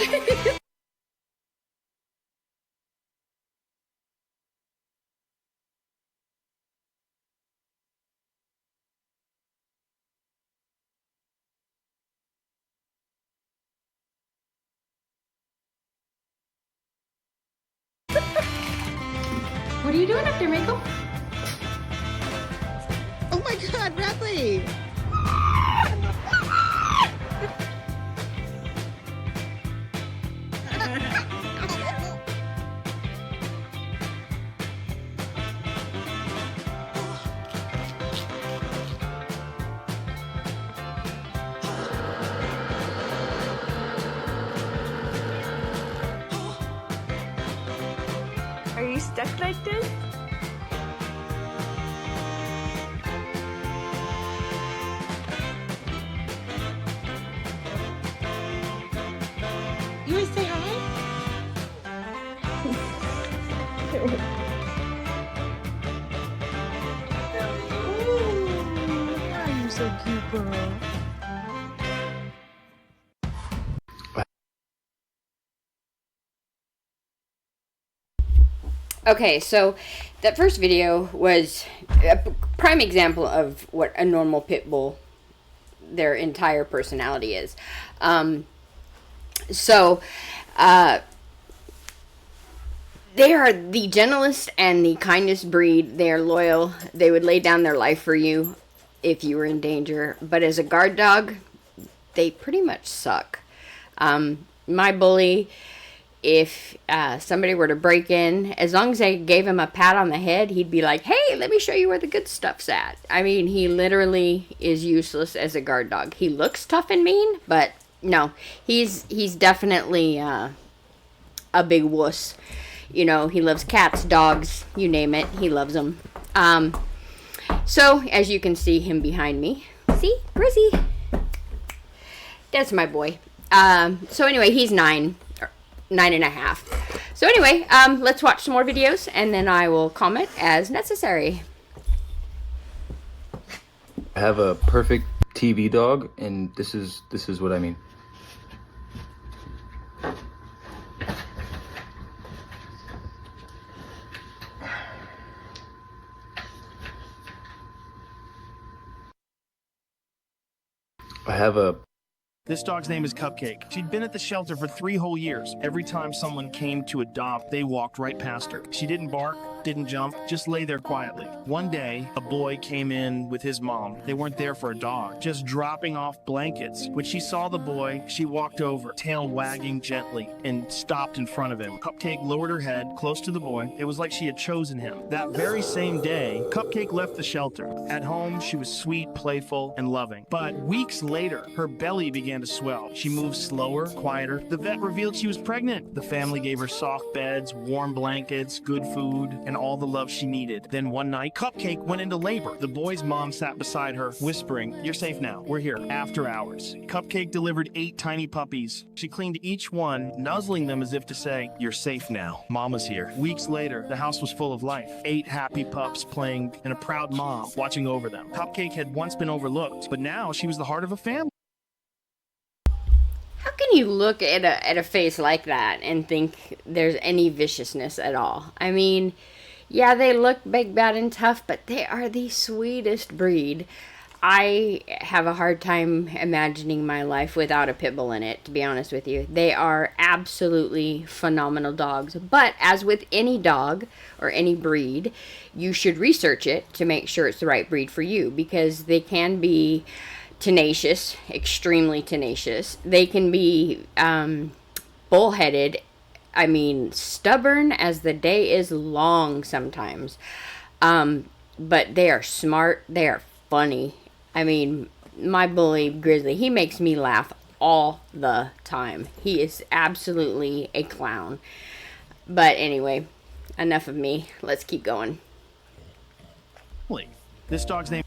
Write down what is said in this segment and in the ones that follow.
What are you doing up there, Mako? Oh my God, Bradley! Are you stuck like this? You want to say hi? Oh, you're so cute, girl. Okay, so that first video was a prime example of what a normal pit bull, their entire personality is. They are the gentlest and the kindest breed. They are loyal. They would lay down their life for you if you were in danger. But as a guard dog, they pretty much suck. My bully, if somebody were to break in, as long as I gave him a pat on the head, he'd be like, hey, let me show you where the good stuff's at. I mean, he literally is useless as a guard dog. He looks tough and mean, but no, he's definitely a big wuss. You know, he loves cats, dogs, you name it, he loves them. So, as you can see him behind me, see, Grizzy, that's my boy. So anyway, he's 9.5. So anyway, let's watch some more videos, and then I will comment as necessary. I have a perfect TV dog, and this is what I mean. I have a... This dog's name is Cupcake. She'd been at the shelter for 3 whole years. Every time someone came to adopt, they walked right past her. She didn't bark, didn't jump, just lay there quietly. One day, a boy came in with his mom. They weren't there for a dog, just dropping off blankets. When she saw the boy, she walked over, tail wagging gently, and stopped in front of him. Cupcake lowered her head close to the boy. It was like she had chosen him. That very same day, Cupcake left the shelter. At home, she was sweet, playful, and loving. But weeks later, her belly began to swell. She moved slower, quieter. The vet revealed she was pregnant. The family gave her soft beds, warm blankets, good food, and all the love she needed. Then one night, Cupcake went into labor. The boy's mom sat beside her, whispering, "You're safe now. We're here." After hours, Cupcake delivered 8 tiny puppies. She cleaned each one, nuzzling them as if to say, "You're safe now. Mama's here." Weeks later, the house was full of life. 8 happy pups playing, and a proud mom watching over them. Cupcake had once been overlooked, but now she was the heart of a family. How can you look at a face like that and think there's any viciousness at all? I mean, yeah, they look big, bad, and tough, but they are the sweetest breed. I have a hard time imagining my life without a pit bull in it, to be honest with you. They are absolutely phenomenal dogs. But as with any dog or any breed, you should research it to make sure it's the right breed for you, because they can be tenacious, extremely tenacious. They can be bullheaded. I mean, stubborn as the day is long sometimes. But they are smart. They are funny. I mean, my bully Grizzly, he makes me laugh all the time. He is absolutely a clown. But anyway, enough of me. Let's keep going. This dog's name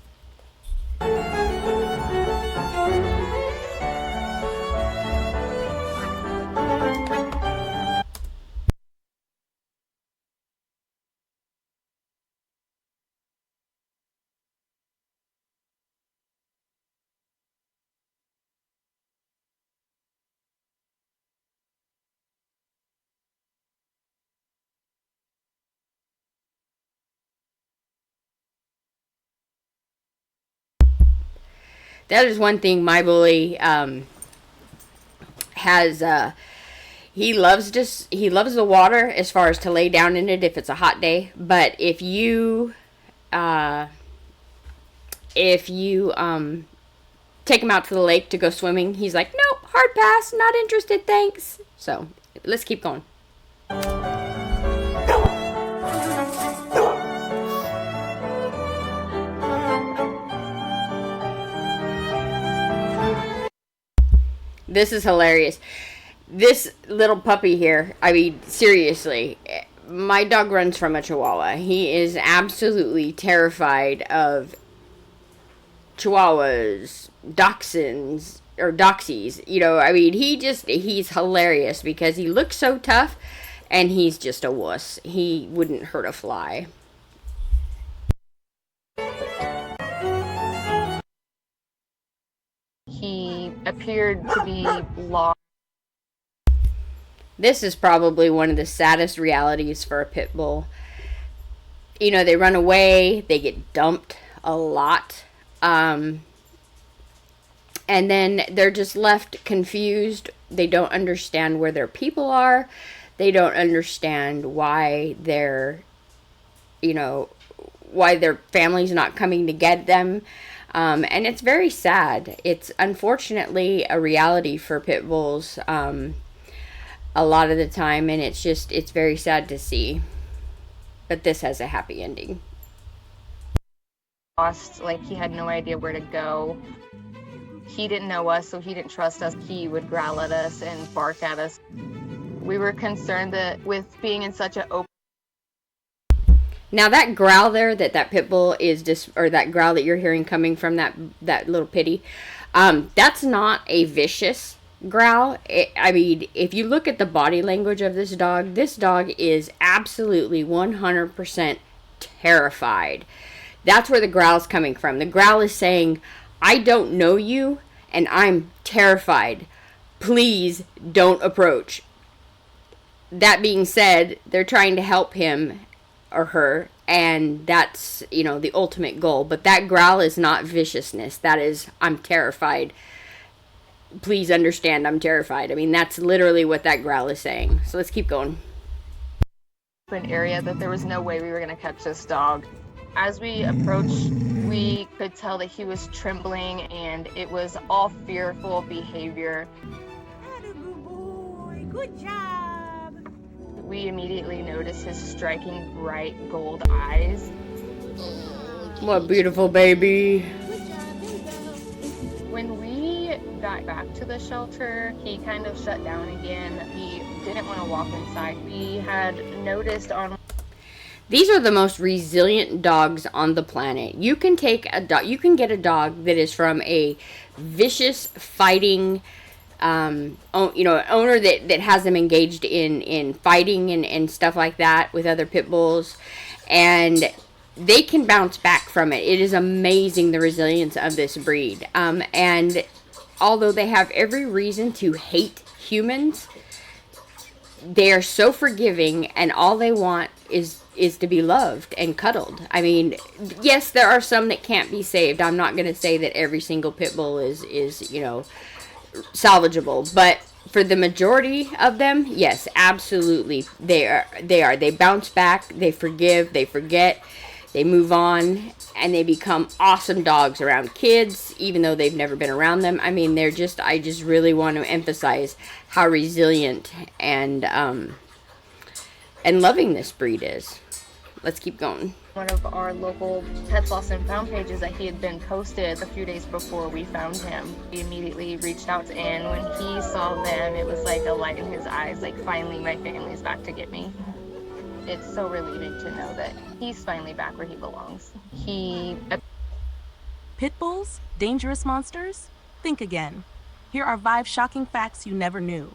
That is one thing my bully has. He loves the water as far as to lay down in it if it's a hot day. But if you take him out to the lake to go swimming, he's like, nope, hard pass, not interested, thanks. So let's keep going. This is hilarious. This little puppy here, I mean, seriously, my dog runs from a Chihuahua. He is absolutely terrified of Chihuahuas, Dachshunds, or Doxies. You know, I mean, he's hilarious because he looks so tough and he's just a wuss. He wouldn't hurt a fly. He appeared to be lost. This is probably one of the saddest realities for a pit bull. You know, they run away, they get dumped a lot, and then they're just left confused. They don't understand where their people are. They don't understand why their family's not coming to get them. And it's very sad. It's unfortunately a reality for pit bulls a lot of the time, and it's very sad to see. But this has a happy ending. Lost, like he had no idea where to go. He didn't know us, so he didn't trust us. He would growl at us and bark at us. We were concerned that with being in such an open. Now that growl there, that pit bull is or that growl that you're hearing coming from that little pitty, that's not a vicious growl. I mean, if you look at the body language of this dog is absolutely 100% terrified. That's where the growl's coming from. The growl is saying, I don't know you and I'm terrified. Please don't approach. That being said, they're trying to help him or her, and that's, the ultimate goal. But that growl is not viciousness. That is, I'm terrified. Please understand, I'm terrified. I mean, that's literally what that growl is saying. So let's keep going. An area that there was no way we were going to catch this dog. As we approached, we could tell that he was trembling, and it was all fearful behavior. Good job. We immediately noticed his striking bright gold eyes. What beautiful baby. When we got back to the shelter, he kind of shut down again. He didn't want to walk inside. We had noticed on... These are the most resilient dogs on the planet. You can get a dog that is from a vicious fighting owner that has them engaged in fighting and stuff like that with other pit bulls, and they can bounce back from it. It is amazing, the resilience of this breed. And although they have every reason to hate humans, they are so forgiving, and all they want is to be loved and cuddled. I mean, yes, there are some that can't be saved. I'm not going to say that every single pit bull is salvageable, but for the majority of them, yes, absolutely, they are. They bounce back, they forgive, they forget, they move on, and they become awesome dogs around kids, even though they've never been around them. I mean, I just really want to emphasize how resilient and loving this breed is. Let's keep going. One of our local Pets Lost and Found pages that he had been posted a few days before we found him. We immediately reached out, and when he saw them, it was like a light in his eyes, like, finally my family's back to get me. It's so relieving to know that he's finally back where he belongs. Pit bulls? Dangerous monsters? Think again. Here are 5 shocking facts you never knew.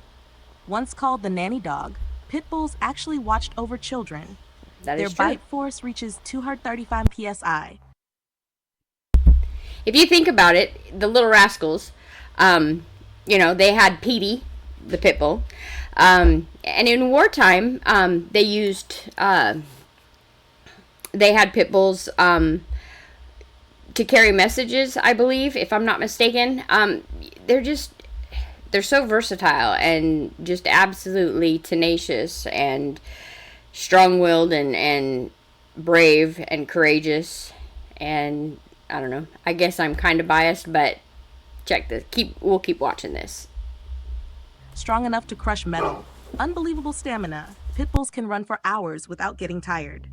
Once called the nanny dog, pit bulls actually watched over children. Their bite force reaches 235 psi. If you think about it, the little rascals, they had Petey, the pit bull, and in wartime, they had pit bulls to carry messages, I believe, if I'm not mistaken. They're so versatile and just absolutely tenacious and strong-willed and brave and courageous. And I don't know, I guess I'm kind of biased, but check this. We'll keep watching this. Strong enough to crush metal. Unbelievable stamina. Pitbulls can run for hours without getting tired.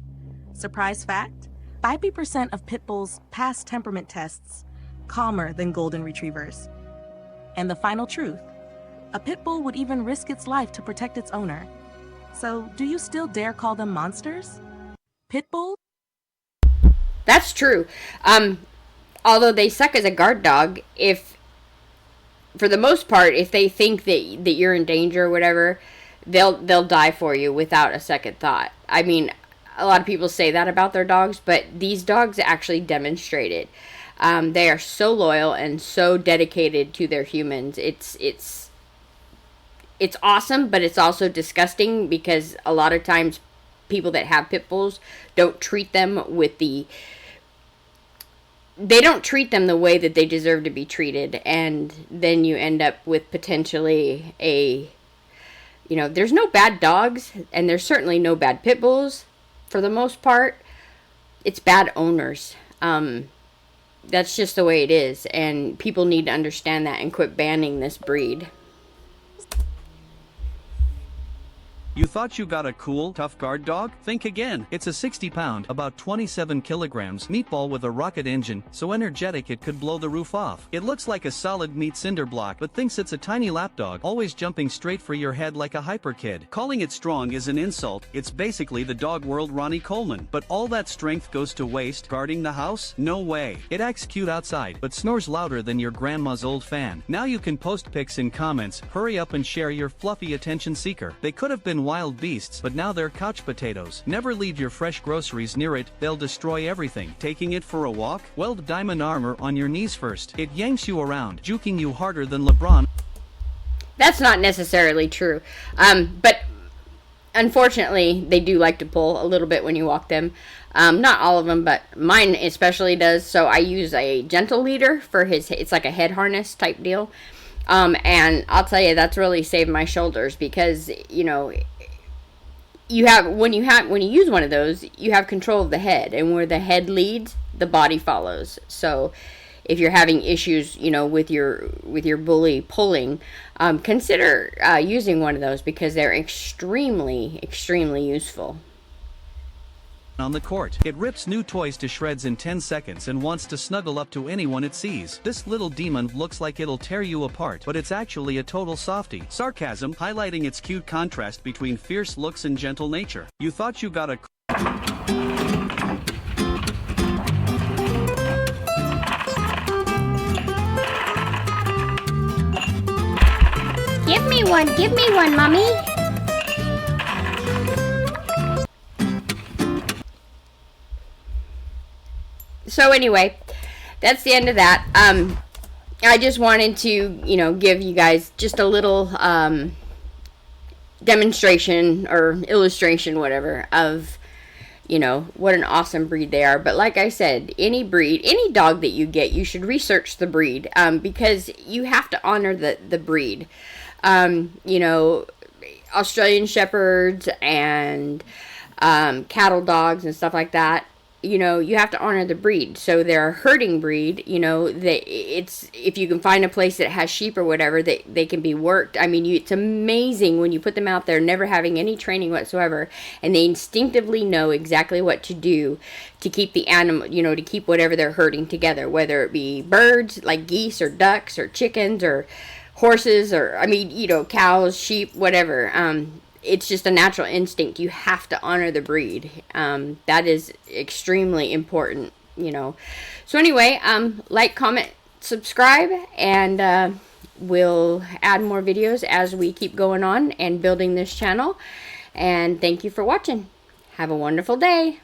Surprise fact, 50% of Pitbulls pass temperament tests, calmer than golden retrievers. And the final truth, a Pitbull would even risk its life to protect its owner. So, do you still dare call them monsters? Pitbull? That's true. Although they suck as a guard dog, for the most part, if they think that you're in danger or whatever, they'll die for you without a second thought. I mean, a lot of people say that about their dogs, but these dogs actually demonstrate it. They are so loyal and so dedicated to their humans. It's awesome, but it's also disgusting because a lot of times people that have pit bulls don't treat them the way that they deserve to be treated, and then you end up with potentially there's no bad dogs, and there's certainly no bad pit bulls for the most part. It's bad owners. That's just the way it is, and people need to understand that and quit banning this breed. You thought you got a cool, tough guard dog? Think again. It's a 60-pound, about 27 kilograms meatball with a rocket engine, so energetic it could blow the roof off. It looks like a solid meat cinder block, but thinks it's a tiny lapdog, always jumping straight for your head like a hyper kid. Calling it strong is an insult. It's basically the dog world Ronnie Coleman. But all that strength goes to waste guarding the house? No way. It acts cute outside, but snores louder than your grandma's old fan. Now you can post pics in comments. Hurry up and share your fluffy attention seeker. They could have been wild beasts, but now they're couch potatoes. Never leave your fresh groceries near it, they'll destroy everything. Taking it for a walk? Weld diamond armor on your knees first. It yanks you around, juking you harder than LeBron. That's not necessarily true. But unfortunately, they do like to pull a little bit when you walk them. Not all of them, but mine especially does. So I use a gentle leader for it's like a head harness type deal. And I'll tell you, that's really saved my shoulders because, when you use one of those, you have control of the head, and where the head leads, the body follows. So if you're having issues, with your bully pulling, consider using one of those because they're extremely, extremely useful. On the court, it rips new toys to shreds in 10 seconds and wants to snuggle up to anyone it sees. This little demon looks like it'll tear you apart, but it's actually a total softie. Sarcasm highlighting its cute contrast between fierce looks and gentle nature. You thought you got a Give me one, Mommy. So anyway, that's the end of that. I just wanted to, give you guys just a little demonstration or illustration, whatever, of, what an awesome breed they are. But like I said, any breed, any dog that you get, you should research the breed because you have to honor the breed. Australian Shepherds and cattle dogs and stuff like that. You have to honor the breed. So they're a herding breed, if you can find a place that has sheep or whatever, they can be worked. I mean, it's amazing when you put them out there, never having any training whatsoever, and they instinctively know exactly what to do to keep the animal, to keep whatever they're herding together, whether it be birds, like geese or ducks or chickens or horses or, cows, sheep, whatever. It's just a natural instinct. You have to honor the breed. That is extremely important, So anyway, like, comment, subscribe, and we'll add more videos as we keep going on and building this channel. And thank you for watching. Have a wonderful day.